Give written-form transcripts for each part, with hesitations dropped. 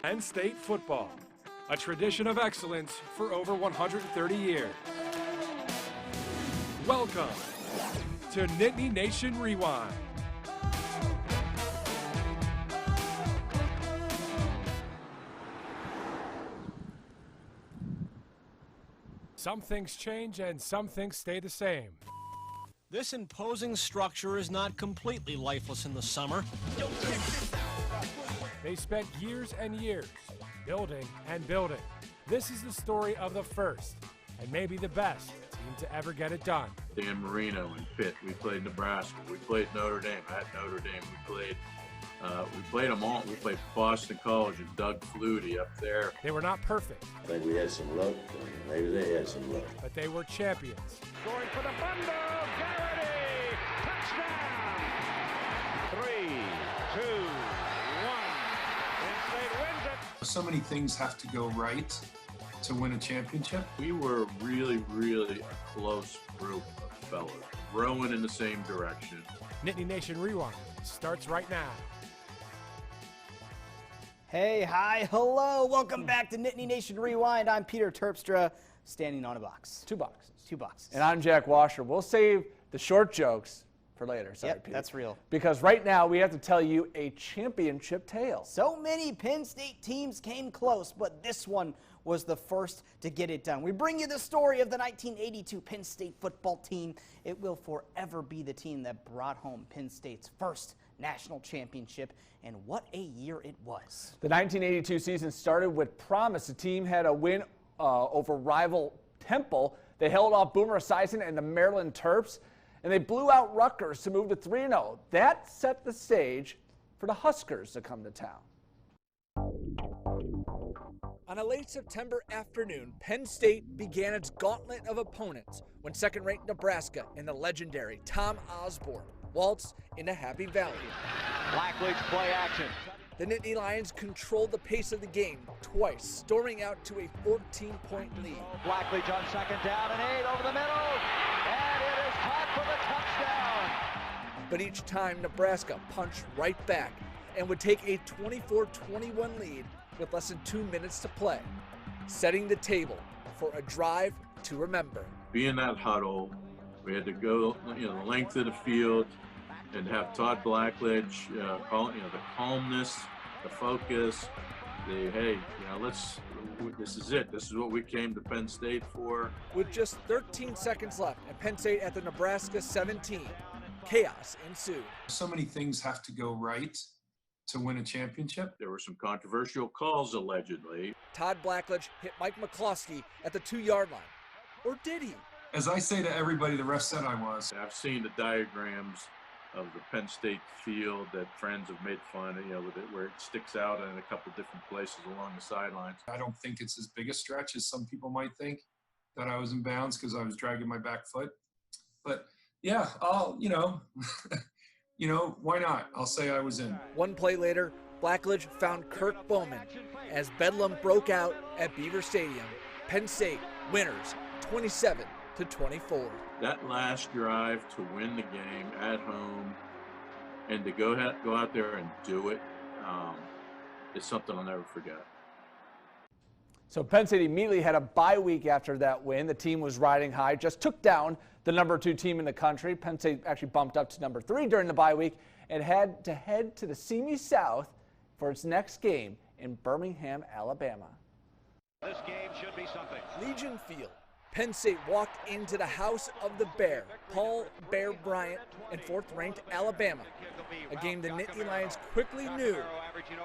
Penn State football, a tradition of excellence for over 130 years. Welcome to Nittany Nation Rewind. Some things change and some things stay the same. This imposing structure is not completely lifeless in the summer. They spent years and years building and building. This is the story of the first and maybe the best team to ever get it done. Dan Marino and Pitt. We played Nebraska. We played Notre Dame. At Notre Dame, we played them all. We played Boston College and Doug Flutie up there. They were not perfect. I think we had some luck. Maybe they had some luck. But they were champions. Going for the bundle. Garrity. Touchdown. 3, 2, 1. Penn State wins it. So many things have to go right to win a championship. We were really a close group of fellas, rowing in the same direction. Nittany Nation Rewind starts right now. Hey, hi, hello. Welcome back to Nittany Nation Rewind. I'm Peter Terpstra, standing on a box. Two boxes. Two boxes. And I'm Jack Washer. We'll save the short jokes for later. Sorry, yep, Peter. That's real. Because right now we have to tell you a championship tale. So many Penn State teams came close, but this one was the first to get it done. We bring you the story of the 1982 Penn State football team. It will forever be the team that brought home Penn State's first national championship, and what a year it was. The 1982 season started with promise. The team had a win over rival Temple. They held off Boomer Esiason and the Maryland Terps, and they blew out Rutgers to move to 3-0. That set the stage for the Huskers to come to town. On a late September afternoon, Penn State began its gauntlet of opponents when second-ranked Nebraska and the legendary Tom Osborne waltzed into Happy Valley. Blackledge play action. The Nittany Lions controlled the pace of the game twice, storming out to a 14-point lead. Blackledge on second down and 8 over the middle. And it is caught for the touchdown. But each time, Nebraska punched right back and would take a 24-21 lead with less than 2 minutes to play, setting the table for a drive to remember. Be in that huddle. We had to go, the length of the field, and have Todd Blackledge, the calmness, the focus. This is it. This is what we came to Penn State for. With just 13 seconds left, and Penn State at the Nebraska 17, chaos ensued. So many things have to go right to win a championship. There were some controversial calls, allegedly. Todd Blackledge hit Mike McCloskey at the 2-yard line. Or did he? As I say to everybody, the ref said I was. I've seen the diagrams of the Penn State field that friends have made fun of, with it, where it sticks out in a couple different places along the sidelines. I don't think it's as big a stretch as some people might think that I was in bounds because I was dragging my back foot. But yeah, I'll, why not? I'll say I was in. One play later, Blackledge found Kirk Bowman as bedlam broke out at Beaver Stadium. Penn State winners 27-24. That last drive to win the game at home and to go out there and do it is something I'll never forget. So Penn State immediately had a bye week after that win. The team was riding high, just took down the number 2 team in the country. Penn State actually bumped up to number 3 during the bye week and had to head to the Simi South for its next game in Birmingham, Alabama. This game should be something. Legion Field. Penn State walked into the house of the Bear, Paul Bear Bryant, and 4th-ranked Alabama, a game the Nittany Lions quickly knew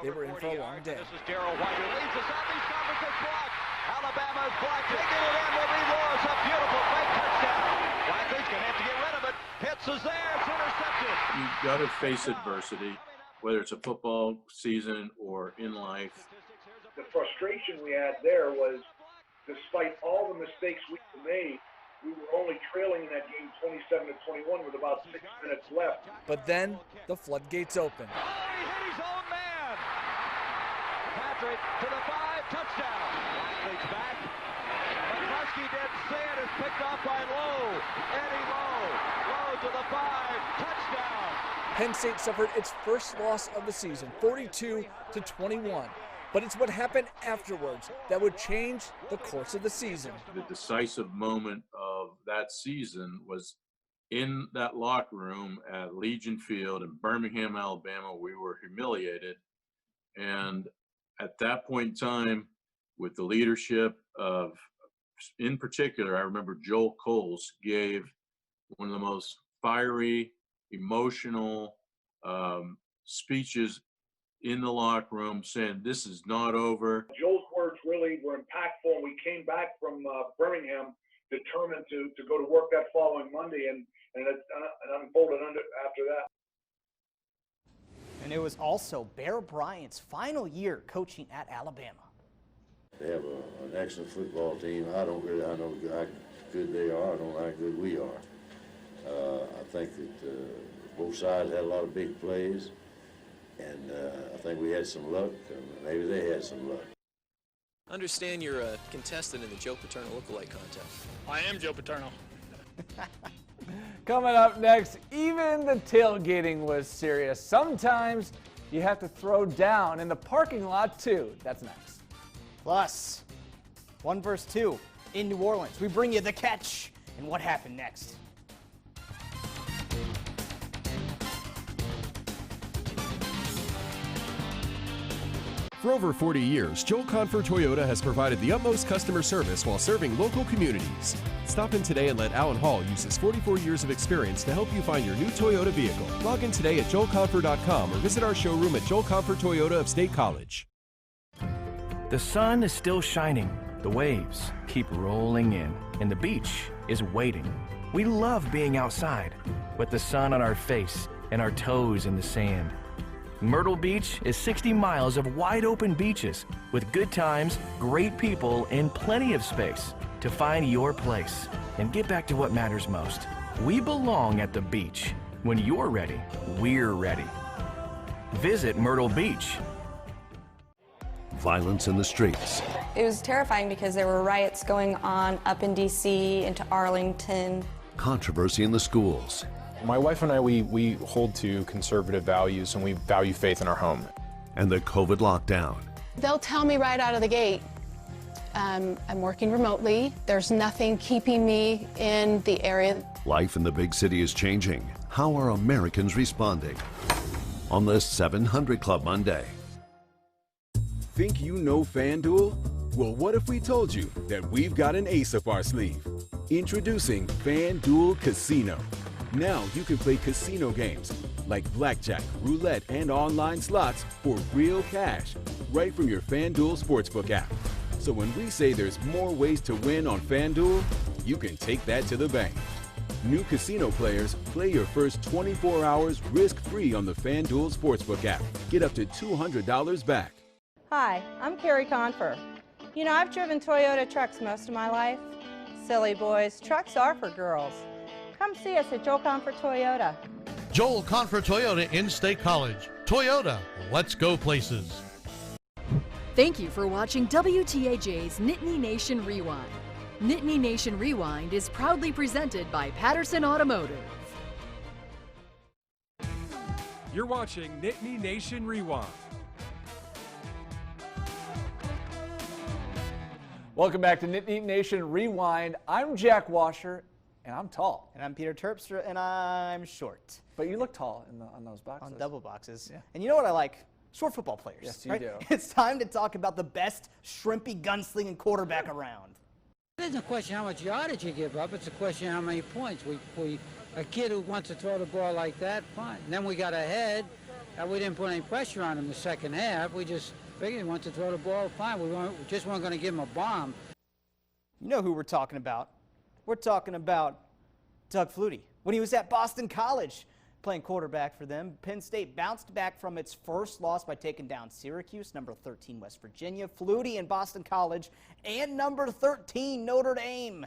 they were in for a long day. This is Darrell White, who leads the Southeast Conference is blocked. Alabama's blocked, taking it in will be Lewis, a beautiful fake touchdown. Blackledge going to have to get rid of it. Pitts is there, it's intercepted. You've got to face adversity, whether it's a football season or in life. The frustration we had there was, despite all the mistakes we made, we were only trailing in that game 27-21 with about 6 minutes left. But then the floodgates opened. Oh, he hit his own man. Patrick to the 5, touchdown. Blackledge back. McCluskey didn't see it. It's picked off by Lowe. Eddie Lowe. Lowe to the 5, touchdown. Penn State suffered its first loss of the season, 42-21. but it's what happened afterwards that would change the course of the season. The decisive moment of that season was in that locker room at Legion Field in Birmingham, Alabama. We were humiliated. And at that point in time, with the leadership of, in particular, I remember Joel Coles gave one of the most fiery, emotional speeches in the locker room, saying, "This is not over." Joel's words really were impactful, and we came back from Birmingham determined to go to work that following Monday, and it unfolded after that. And it was also Bear Bryant's final year coaching at Alabama. They have an excellent football team. I know how good they are. I don't know how good we are. I think that both sides had a lot of big plays, and I think we had some luck, and maybe they had some luck. Understand you're a contestant in the Joe Paterno lookalike contest. I am Joe Paterno. Coming up next, even the tailgating was serious. Sometimes you have to throw down in the parking lot too. That's next. Plus, 1 vs. 2 in New Orleans. We bring you the catch and what happened next. For over 40 years, Joel Confer Toyota has provided the utmost customer service while serving local communities. Stop in today and let Alan Hall use his 44 years of experience to help you find your new Toyota vehicle. Log in today at joelconfer.com or visit our showroom at Joel Confer Toyota of State College. The sun is still shining, the waves keep rolling in, and the beach is waiting. We love being outside, with the sun on our face and our toes in the sand. Myrtle Beach is 60 miles of wide open beaches with good times, great people, and plenty of space to find your place and get back to what matters most. We belong at the beach. When you're ready, we're ready. Visit Myrtle Beach. Violence in the streets. It was terrifying because there were riots going on up in D.C., into Arlington. Controversy in the schools. My wife and I, we hold to conservative values and we value faith in our home. And the COVID lockdown. They'll tell me right out of the gate, I'm working remotely. There's nothing keeping me in the area. Life in the big city is changing. How are Americans responding? On the 700 Club Monday. Think you know FanDuel? Well, what if we told you that we've got an ace up our sleeve? Introducing FanDuel Casino. Now you can play casino games like blackjack, roulette, and online slots for real cash right from your FanDuel Sportsbook app. So when we say there's more ways to win on FanDuel, you can take that to the bank. New casino players, play your first 24 hours risk-free on the FanDuel Sportsbook app. Get up to $200 back. Hi, I'm Carrie Confer. You know, I've driven Toyota trucks most of my life. Silly boys, trucks are for girls. Come see us at Joel Confer Toyota. Joel Confer Toyota in State College. Toyota, let's go places. Thank you for watching WTAJ's Nittany Nation Rewind. Nittany Nation Rewind is proudly presented by Patterson Automotive. You're watching Nittany Nation Rewind. Welcome back to Nittany Nation Rewind. I'm Jack Washer, and I'm tall. And I'm Peter Terpstra, and I'm short. But you look tall on those boxes. On double boxes. Yeah. And you know what I like? Short football players. Yes, you right? do. It's time to talk about the best shrimpy gunslinging quarterback around. It isn't a question how much yardage you give up. It's a question how many points. A kid who wants to throw the ball like that, fine. And then we got ahead, and we didn't put any pressure on him the second half. We just figured he wanted to throw the ball, fine. We just weren't going to give him a bomb. You know who we're talking about. We're talking about Doug Flutie. When he was at Boston College playing quarterback for them, Penn State bounced back from its first loss by taking down Syracuse, number 13 West Virginia, Flutie and Boston College, and number 13 Notre Dame.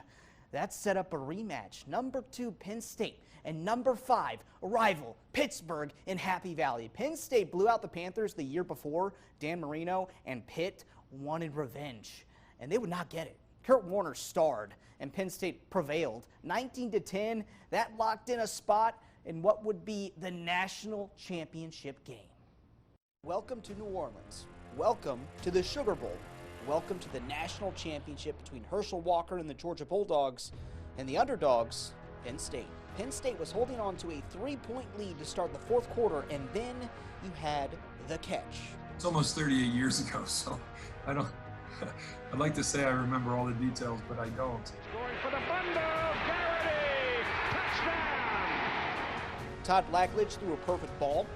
That set up a rematch. Number 2 Penn State and number 5 rival Pittsburgh in Happy Valley. Penn State blew out the Panthers the year before. Dan Marino and Pitt wanted revenge, and they would not get it. Kurt Warner starred, and Penn State prevailed. 19-10, that locked in a spot in what would be the national championship game. Welcome to New Orleans, welcome to the Sugar Bowl. Welcome to the national championship between Herschel Walker and the Georgia Bulldogs and the underdogs, Penn State. Penn State was holding on to a 3-point lead to start the fourth quarter, and then you had the catch. It's almost 38 years ago, so I don't. I'd like to say I remember all the details, but I don't. Going for the bundle, Garrity, touchdown! Todd Blackledge threw a perfect ball.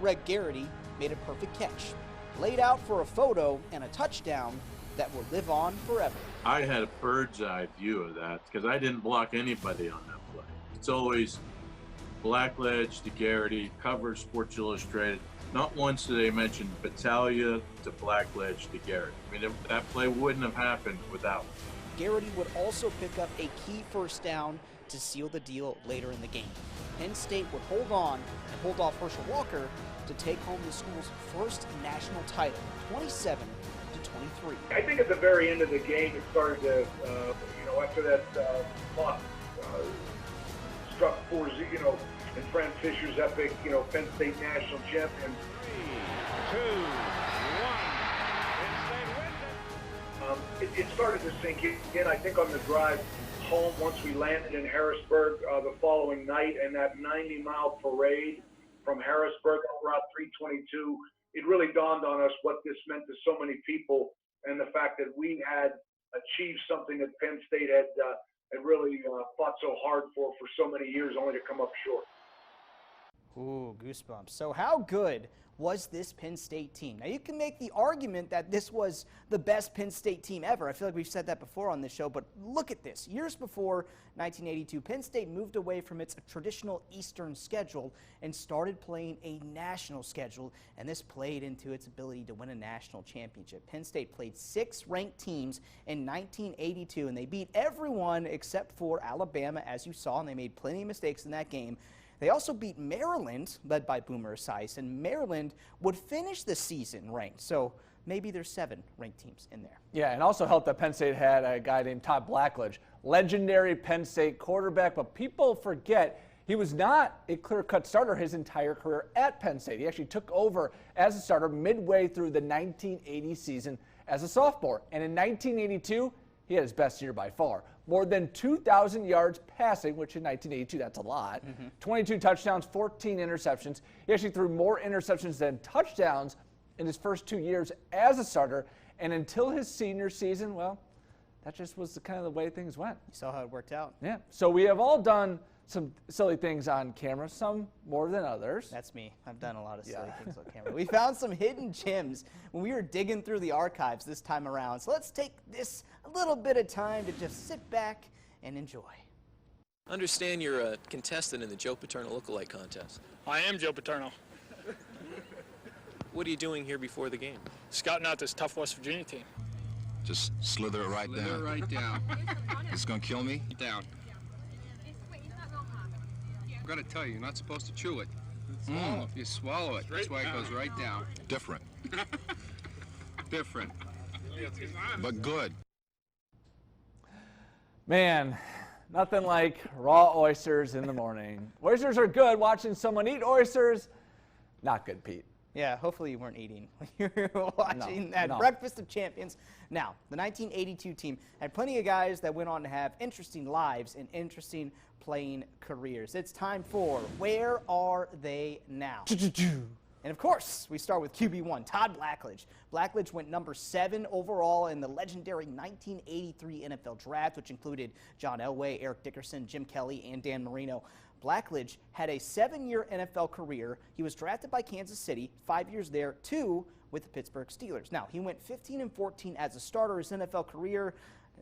Greg Garrity made a perfect catch. Laid out for a photo and a touchdown that will live on forever. I had a bird's eye view of that because I didn't block anybody on that play. It's always Blackledge to Garrity, cover Sports Illustrated. Not once did they mention Battaglia to Blackledge to Garrity. I mean, that play wouldn't have happened without. Garrity would also pick up a key first down to seal the deal later in the game. Penn State would hold on and hold off Herschel Walker to take home the school's first national title, 27-23. I think at the very end of the game, it started to, after that clock struck 4-0, and Frank Fisher's epic, Penn State national champion. 3, 2, 1. It started to sink in. I think on the drive home, once we landed in Harrisburg the following night, and that 90-mile parade from Harrisburg on Route 322, it really dawned on us what this meant to so many people, and the fact that we had achieved something that Penn State had really fought so hard for so many years, only to come up short. Ooh, goosebumps. So how good was this Penn State team? Now, you can make the argument that this was the best Penn State team ever. I feel like we've said that before on this show, but look at this. Years before 1982, Penn State moved away from its traditional Eastern schedule and started playing a national schedule, and this played into its ability to win a national championship. Penn State played 6 ranked teams in 1982, and they beat everyone except for Alabama, as you saw, and they made plenty of mistakes in that game. They also beat Maryland, led by Boomer Esiason, and Maryland would finish the season ranked. So maybe there's 7 ranked teams in there. Yeah, and also helped that Penn State had a guy named Todd Blackledge, legendary Penn State quarterback, but people forget he was not a clear-cut starter his entire career at Penn State. He actually took over as a starter midway through the 1980 season as a sophomore, and in 1982, he had his best year by far. More than 2,000 yards passing, which in 1982, that's a lot. 22 touchdowns, 14 interceptions. He actually threw more interceptions than touchdowns in his first 2 years as a starter. And until his senior season, well, that just was kind of the way things went. You saw how it worked out. Yeah. So we have all done some silly things on camera, some more than others. That's me. I've done a lot of silly things on camera. We found some hidden gems when we were digging through the archives this time around. So let's take this a little bit of time to just sit back and enjoy. Understand you're a contestant in the Joe Paterno lookalike contest. I am Joe Paterno. What are you doing here before the game? Scouting out this tough West Virginia team. Just slither it right down. Slither it right down. It's gonna kill me? Down. I've got to tell you, you're not supposed to chew it. You swallow it. That's why it goes right down. Different. Different. But good. Man, nothing like raw oysters in the morning. Oysters are good. Watching someone eat oysters, not good, Pete. Yeah, hopefully you weren't eating when you were watching that Breakfast of Champions. Now, the 1982 team had plenty of guys that went on to have interesting lives and interesting playing careers. It's time for Where Are They Now? And of course, we start with QB1, Todd Blackledge. Blackledge went number 7 overall in the legendary 1983 NFL Draft, which included John Elway, Eric Dickerson, Jim Kelly, and Dan Marino. Blackledge had a 7-year NFL career. He was drafted by Kansas City, 5 years there, 2 with the Pittsburgh Steelers. Now, he went 15-14 as a starter. His NFL career,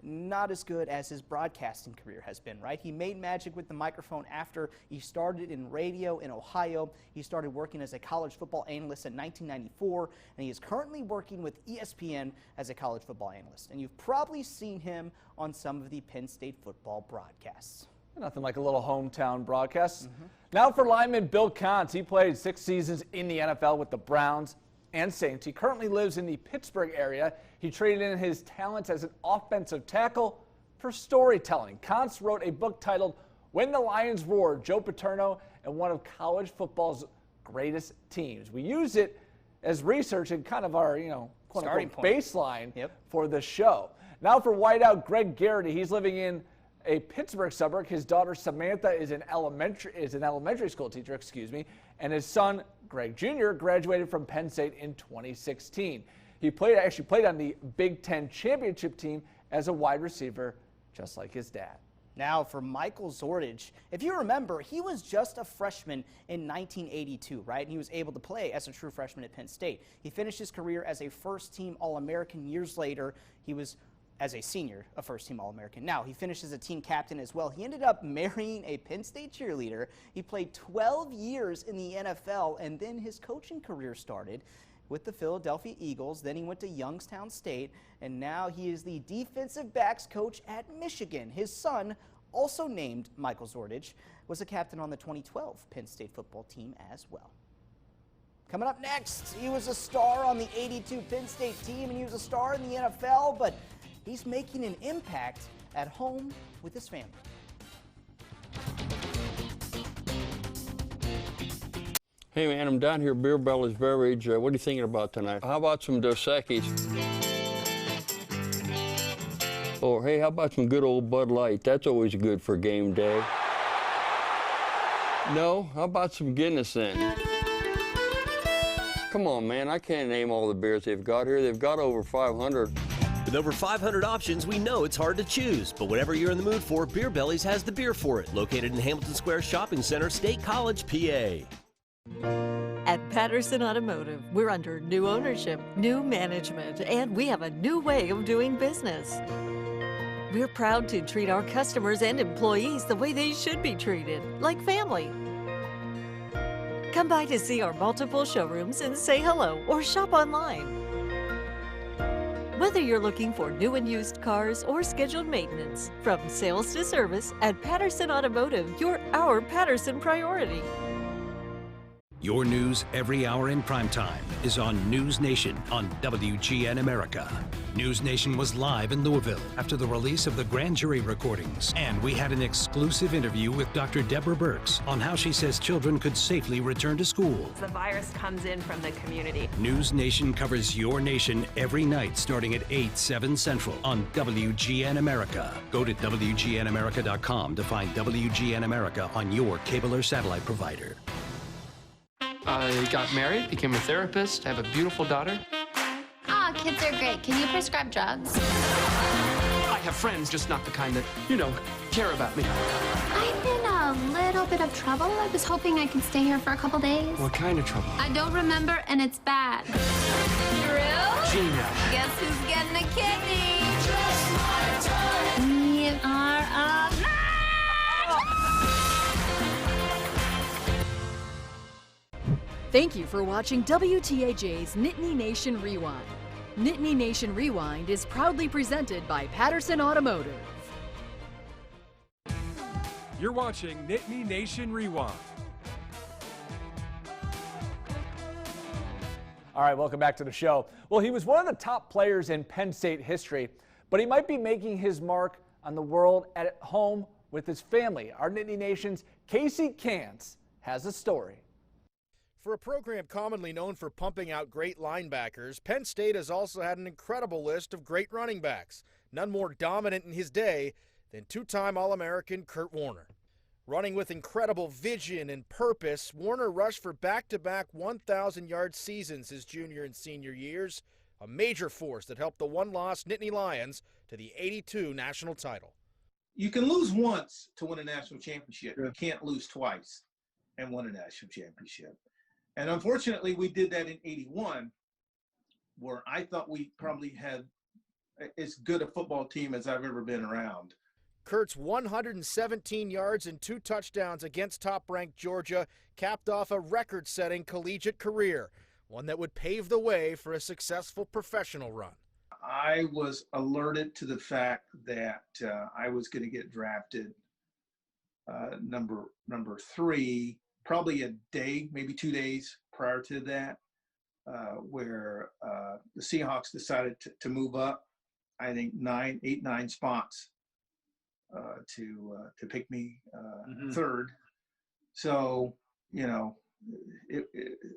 not as good as his broadcasting career has been, right? He made magic with the microphone after he started in radio in Ohio. He started working as a college football analyst in 1994, and he is currently working with ESPN as a college football analyst. And you've probably seen him on some of the Penn State football broadcasts. Nothing like a little hometown broadcast. Now for lineman Bill Contz. He played 6 seasons in the NFL with the Browns and Saints. He currently lives in the Pittsburgh area. He traded in his talents as an offensive tackle for storytelling. Contz wrote a book titled When the Lions Roared, Joe Paterno and one of college football's greatest teams. We use it as research in kind of our, quote-unquote baseline for the show. Now for Whiteout, Greg Garrity. He's living in a Pittsburgh suburb. His daughter Samantha is an elementary school teacher, and his son Greg Jr. graduated from Penn State in 2016. He actually played on the Big Ten championship team as a wide receiver, just like his dad. Now for Michael Zordich. If you remember, he was just a freshman in 1982, right? And he was able to play as a true freshman at Penn State. He finished his career as a first-team All-American. Years later, he was, as a senior, a first-team All-American. Now, he finished as a team captain as well. He ended up marrying a Penn State cheerleader. He played 12 years in the NFL, and then his coaching career started with the Philadelphia Eagles. Then he went to Youngstown State, and now he is the defensive backs coach at Michigan. His son, also named Michael Zordich, was a captain on the 2012 Penn State football team as well. Coming up next, he was a star on the '82 Penn State team, and he was a star in the NFL, but he's making an impact at home with his family. Hey man, I'm down here at Beer Belly's Beverage. What are you thinking about tonight? How about some Dos Equis? Or hey, how about some good old Bud Light? That's always good for game day. No? How about some Guinness then? Come on man, I can't name all the beers they've got here. They've got over 500. With over 500 options, we know it's hard to choose, but whatever you're in the mood for, Beer Belly's has the beer for it. Located in Hamilton Square Shopping Center, State College, PA. At Patterson Automotive, we're under new ownership, new management, and we have a new way of doing business. We're proud to treat our customers and employees the way they should be treated, like family. Come by to see our multiple showrooms and say hello or shop online. Whether you're looking for new and used cars or scheduled maintenance, from sales to service, at Patterson Automotive, you're our Patterson priority. Your news every hour in primetime is on News Nation on WGN America. News Nation was live in Louisville after the release of the grand jury recordings. And we had an exclusive interview with Dr. Deborah Birx on how she says children could safely return to school. The virus comes in from the community. News Nation covers your nation every night starting at 8, 7 Central on WGN America. Go to WGNAmerica.com to find WGN America on your cable or satellite provider. I got married, became a therapist, I have a beautiful daughter. Ah, kids are great. Can you prescribe drugs? I have friends, just not the kind that, care about me. I'm in a little bit of trouble. I was hoping I could stay here for a couple days. What kind of trouble? I don't remember, and it's bad. Drew? Gina. Guess who's getting a kidney? Just my time. We are a match! Thank you for watching WTAJ's Nittany Nation Rewind. Nittany Nation Rewind is proudly presented by Patterson Automotive. You're watching Nittany Nation Rewind. All right, welcome back to the show. Well, he was one of the top players in Penn State history, but he might be making his mark on the world at home with his family. Our Nittany Nation's Casey Kantz has a story. For a program commonly known for pumping out great linebackers, Penn State has also had an incredible list of great running backs, none more dominant in his day than two-time All-American Kurt Warner. Running with incredible vision and purpose, Warner rushed for back-to-back 1,000-yard seasons his junior and senior years, a major force that helped the one-loss Nittany Lions to the '82 national title. You can lose once to win a national championship. You can't lose twice and win a national championship. And unfortunately, we did that in '81, where I thought we probably had as good a football team as I've ever been around. Kurt's 117 yards and 2 touchdowns against top-ranked Georgia capped off a record-setting collegiate career, one that would pave the way for a successful professional run. I was alerted to the fact that I was going to get drafted number 3, probably a day, maybe 2 days prior to that, where the Seahawks decided to move up, I think 8, 9 spots to pick me third. So,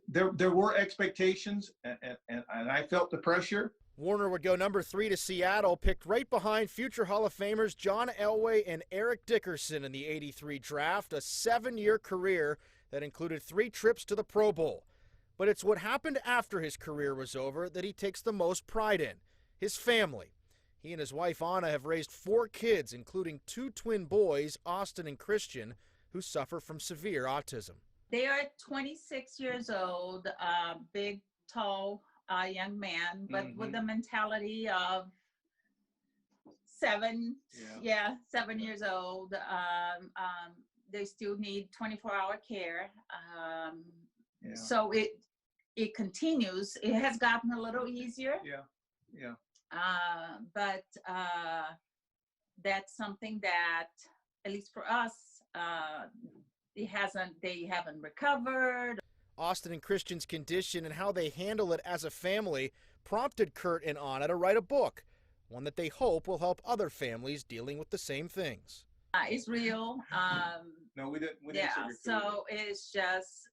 there were expectations, and I felt the pressure. Warner would go number 3 to Seattle, picked right behind future Hall of Famers John Elway and Eric Dickerson in the '83 draft, a 7-year career that included 3 trips to the Pro Bowl. But it's what happened after his career was over that he takes the most pride in, his family. He and his wife Anna have raised 4 kids, including 2 twin boys, Austin and Christian, who suffer from severe autism. They are 26 years old, big, tall, young man, but with the mentality of 7 years old. They still need 24-hour care. So it continues. It has gotten a little easier. But that's something that, at least for us, they haven't recovered. Austin and Christian's condition and how they handle it as a family prompted Kurt and Anna to write a book, one that they hope will help other families dealing with the same things. It's real. No, we didn't. So it's just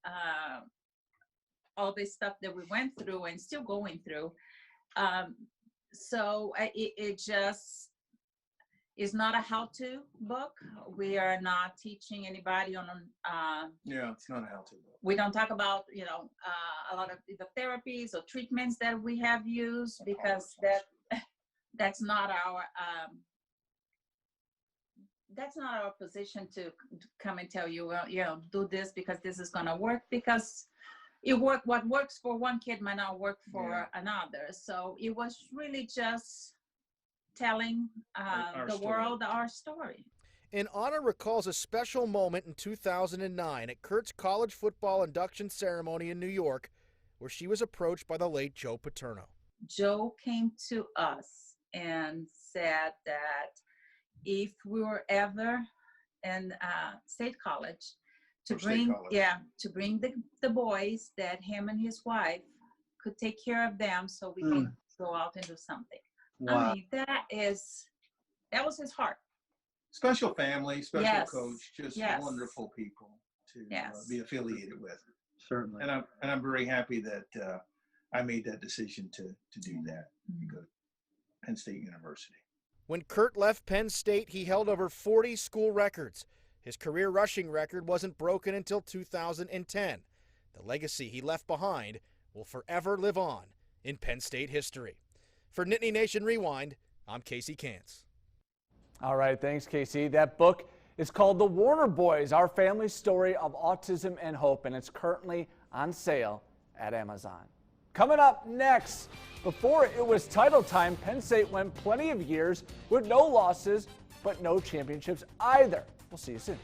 all this stuff that we went through and still going through. So it just is not a how-to book. We are not teaching anybody on. It's not a how-to book. We don't talk about a lot of the therapies or treatments that we have used, because that's not our position to come and tell you, well, do this because this is going to work, because what works for one kid might not work for another. So it was really just telling the world our story. And Anna recalls a special moment in 2009 at Kurt's college football induction ceremony in New York, where she was approached by the late Joe Paterno. Joe came to us and said that if we were ever in state college, to bring the boys, that him and his wife could take care of them so we can go out and do something. Wow. I mean, that was his heart. Special family, special coach, just wonderful people to be affiliated with. Certainly. And I'm very happy that I made that decision to do that, to go to Penn State University. When Kurt left Penn State, he held over 40 school records. His career rushing record wasn't broken until 2010. The legacy he left behind will forever live on in Penn State history. For Nittany Nation Rewind, I'm Casey Kantz. All right, thanks, Casey. That book is called The Warner Boys, Our Family's Story of Autism and Hope, and it's currently on sale at Amazon. Coming up next, before it was title time, Penn State went plenty of years with no losses, but no championships either. We'll see you soon.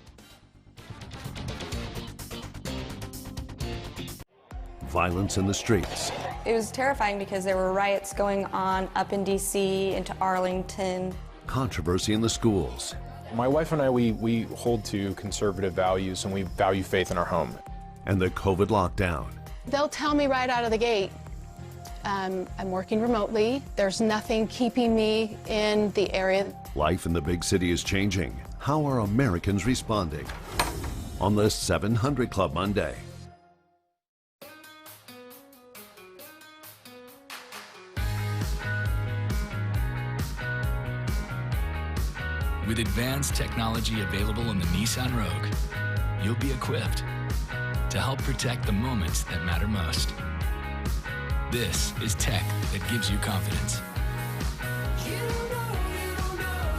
Violence in the streets. It was terrifying because there were riots going on up in D.C., into Arlington. Controversy in the schools. My wife and I, we hold to conservative values, and we value faith in our home. And the COVID lockdown. They'll tell me right out of the gate, I'm working remotely. There's nothing keeping me in the area. Life in the big city is changing. How are Americans responding? On the 700 Club Monday. With advanced technology available in the Nissan Rogue, you'll be equipped to help protect the moments that matter most. This is tech that gives you confidence.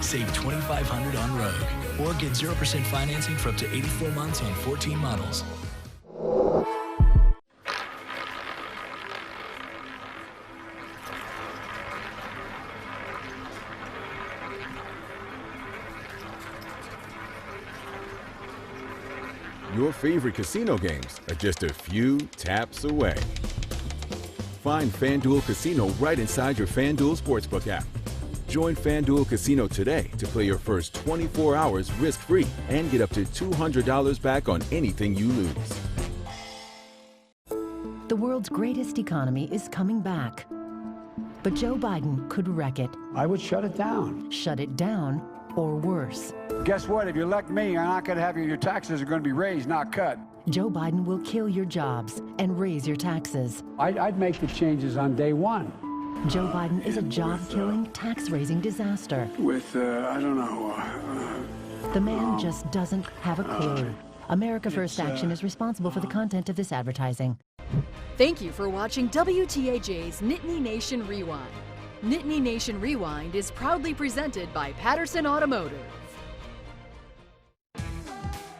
Save $2,500 on Rogue, or get 0% financing for up to 84 months on 14 models. Your favorite casino games are just a few taps away. Find FanDuel Casino right inside your FanDuel Sportsbook app. Join FanDuel Casino today to play your first 24 hours risk-free and get up to $200 back on anything you lose. The world's greatest economy is coming back. But Joe Biden could wreck it. I would shut it down. Shut it down, or worse. Guess what? If you elect me, you're not going to have your taxes are going to be raised, not cut. Joe Biden will kill your jobs and raise your taxes. I'd make the changes on day one. Joe Biden is a job-killing, tax-raising disaster. With, I don't know. The man just doesn't have a clue. America First Action is responsible for the content of this advertising. Thank you for watching WTAJ's Nittany Nation Rewind. Nittany Nation Rewind is proudly presented by Patterson Automotive.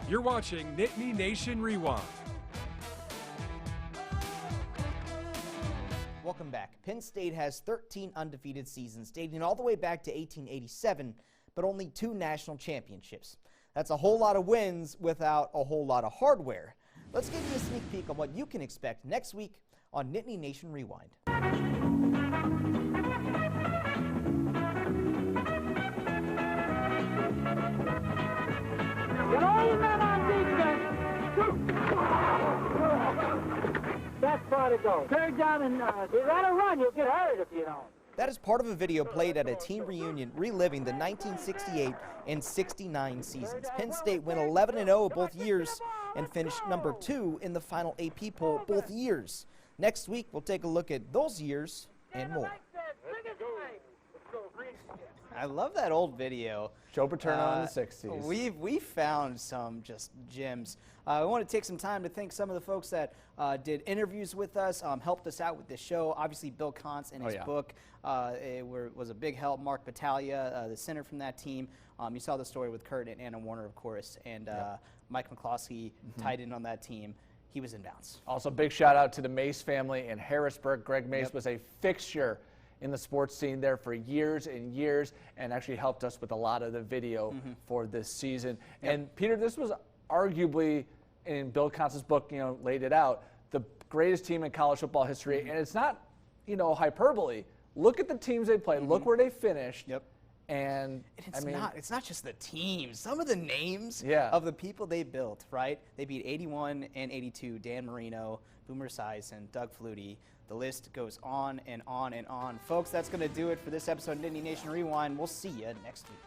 You're watching Nittany Nation Rewind. Welcome back. Penn State has 13 undefeated seasons dating all the way back to 1887, but only 2 national championships. That's a whole lot of wins without a whole lot of hardware. Let's give you a sneak peek on what you can expect next week on Nittany Nation Rewind. Get all your men on defense. That's far to go. Third down and you gotta run. You'll get hurt if you don't. That is part of a video played at a team reunion reliving the 1968 and 69 seasons. Penn State went 11-0 both years and finished number 2 in the final AP poll both years. Next week, we'll take a look at those years and more. I love that old video. Joe Paterno in the 60s. We found some just gems. I want to take some time to thank some of the folks that did interviews with us, helped us out with this show. Obviously, Bill Kontz and his book was a big help. Mark Battaglia, the center from that team. You saw the story with Kurt and Anna Warner, of course, and Mike McCloskey tied in on that team. He was in bounds. Also, big shout out to the Mace family in Harrisburg. Greg Mace was a fixture in the sports scene there for years and years, and actually helped us with a lot of the video for this season. And Peter, this was arguably, in Bill Kontz's book, laid it out, the greatest team in college football history. And it's not, hyperbole. Look at the teams they played. Look where they finished. And it's not just the teams. Some of the names of the people they built, right? They beat 81 and 82, Dan Marino, Boomer Esiason, Doug Flutie. The list goes on and on and on. Folks, that's going to do it for this episode of Nittany Nation Rewind. We'll see you next week.